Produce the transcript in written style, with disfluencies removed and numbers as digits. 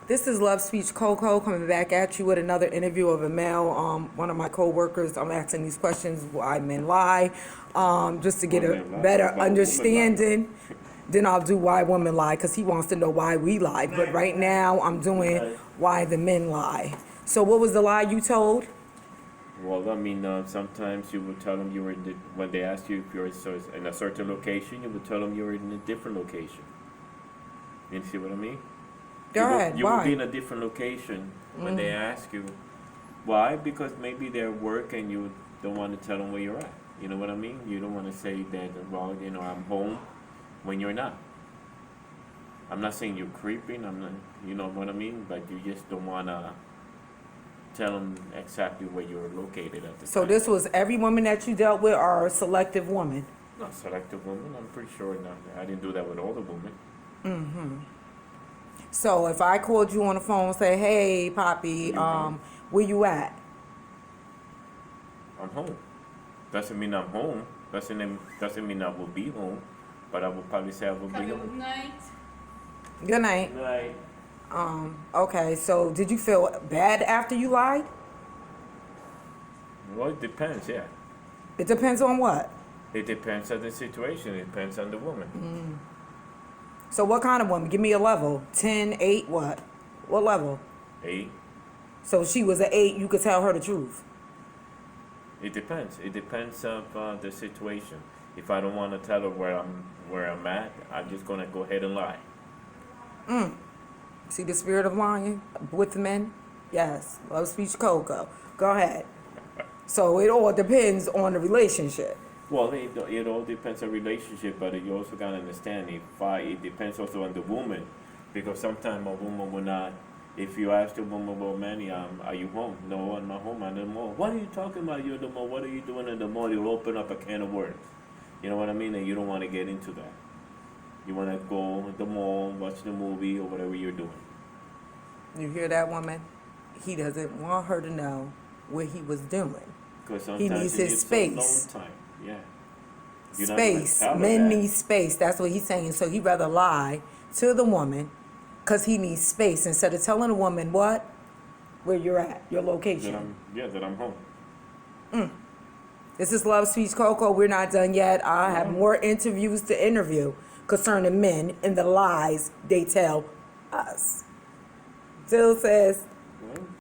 This is Love Speech Coco coming back at you with another interview of a male. One of my co-workers, I'm asking these questions, why men lie, just to get a better understanding. Then I'll do why women lie, because he wants to know why we lie. But right now, I'm doing why the men lie. So what was the lie you told? Well, I mean, sometimes you would tell them you were when they ask you if you're in a certain location, you would tell them you were in a different location. You see what I mean? Go ahead. You Why? would be in a different location when they ask you. Why? Because maybe they're at work and you don't want to tell them where you're at. You know what I mean? You don't want to say that, well, I'm home when you're not. I'm not saying you're creeping. I'm not, you know what I mean? But you just don't want to tell them exactly where you're located at the time. So this was every woman that you dealt with, or a selective woman? Not selective women. I'm pretty sure not. I didn't do that with all the women. So if I called you on the phone and say, hey, Poppy, where you at? I'm home. Doesn't mean I'm home. Doesn't mean I will be home. But I will probably say I will be home. Good night. Good night. Right. Okay, so did you feel bad after you lied? Well, it depends, yeah. It depends on what? It depends on the situation. It depends on the woman. So what kind of woman? Give me a level. 10, 8, what? What level? 8. So she was an 8, you could tell her the truth. It depends. It depends on the situation. If I don't want to tell her where I'm at, I'm just gonna go ahead and lie. See the spirit of lying with men? Yes. Love Speech Coco. Go ahead. So it all depends on the relationship. Well, it all depends on relationship, but you also gotta understand it depends also on the woman, because sometimes a woman will not. If you ask the woman, well, Manny, are you home? No, I'm not home. I'm in the mall. What are you talking about? You're in the mall. What are you doing in the mall? You'll open up a can of worms. You know what I mean? And you don't want to get into that. You want to go to the mall, watch the movie, or whatever you're doing. You hear that, woman? He doesn't want her to know what he was doing. Because sometimes He needs you his need space. some alone time. Yeah. You're not Space. gonna tell her Men that. need space. That's what he's saying. So he'd rather lie to the woman because he needs space instead of telling the woman what? Where you're at, your location. that I'm home. This is Love Speech Coco. We're not done yet. I have more interviews to interview concerning men and the lies they tell us. Jill says,